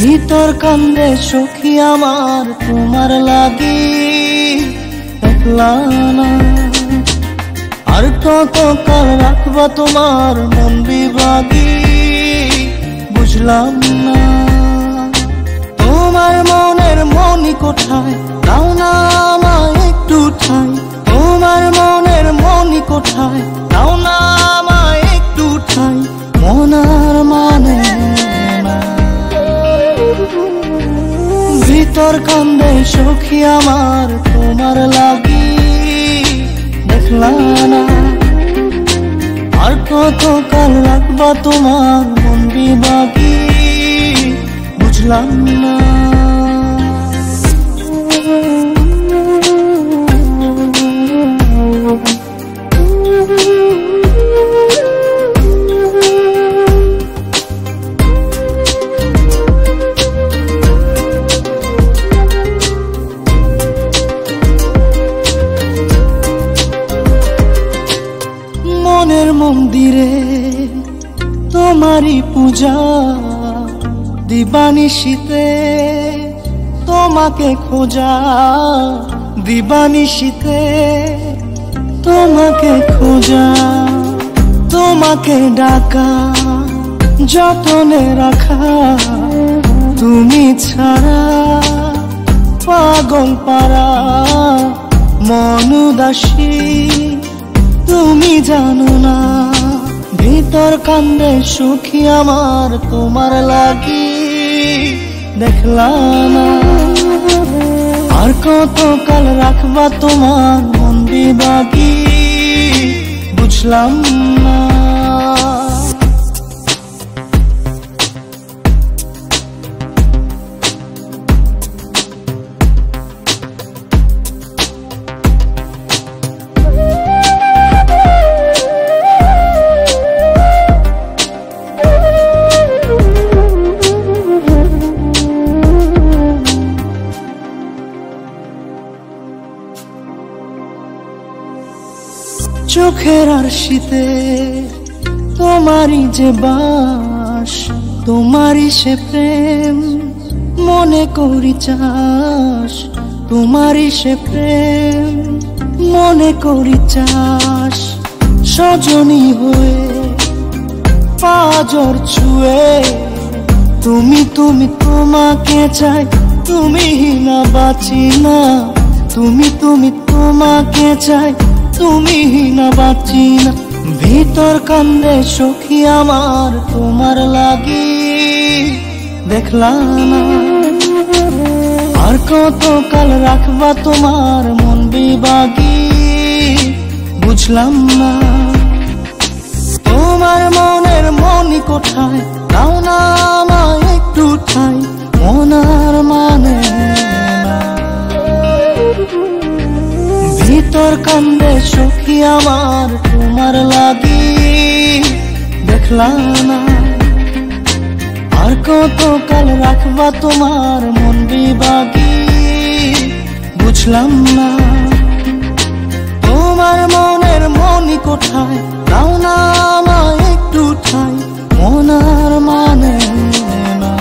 ভিতর কান্দে সখী আমার তোমার লাগি, দেখলা না আর কত কাল রাখবা তোমার মন বিভাগী, বুঝলাম না তোমার মনের মনি কোথায়, দাও না আমায় একটু ঠাই। তোমার মনের মনি কোথায়, দাও না আমায় একটু ঠাই। মনার মানে না, ভিতর কান্দে সখী আমার তোমার লাগি, দেখলা না আর কত কাল রাখবা তোমার মন বিভাগী, বুঝলাম না। মনের মন্দিরে তোমারই পূজা, দিবানিশীতে তোমাকে খোঁজা, দিবানিশীতে তোমাকে খোঁজা, তোমাকে ডাকা, যতনে রাখা, তুমি ছাড়া পাগল পারা মন উদাসী, তুমি জানো না ভিতর কান্দে সুখী আমার তোমার লাগি, দেখলা না আর কত কাল রাখবা তোমার মন বিভাগী, বুঝলাম না। চোখের আরশিতে তোমারই যে বাস, তোমারই সে প্রেম মনে করি চাস, তোমারই সে প্রেম মনে করি চাস। সজনী হয়ে পাজর ছুঁয়ে তুমি তুমি তোমাকে চাই, তুমি না বাঁচি না, তুমি তুমি তোমাকে চাই, তুমি না বাঁচি না। ভিতর কান্দে সখী আমার তোমার লাগি, দেখলা না আর কত কাল রাখবা তোমার মন বিভাগী, বুঝলাম না তোমার মনের মনি কোথায়, দাও না আমায় একটু ঠাই। মনার মানে না, ভিতর কান্দে সখী আমার তোমার লাগি, দেখলা না আর কত কাল রাখবা তোমার মন বিভাগী, বুঝলাম না তোমার মনের মনি কোথায়, দাও না আমায় একটু ঠাই। মনার মানে না,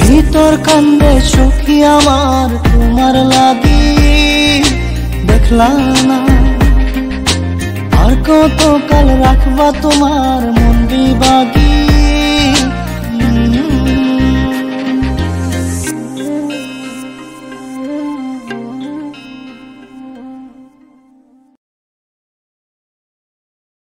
ভিতর কান্দে সখী আমার তোমার লাগি, দেখলা না আর কত কাল রাখবা তোমার মন বিভাগী,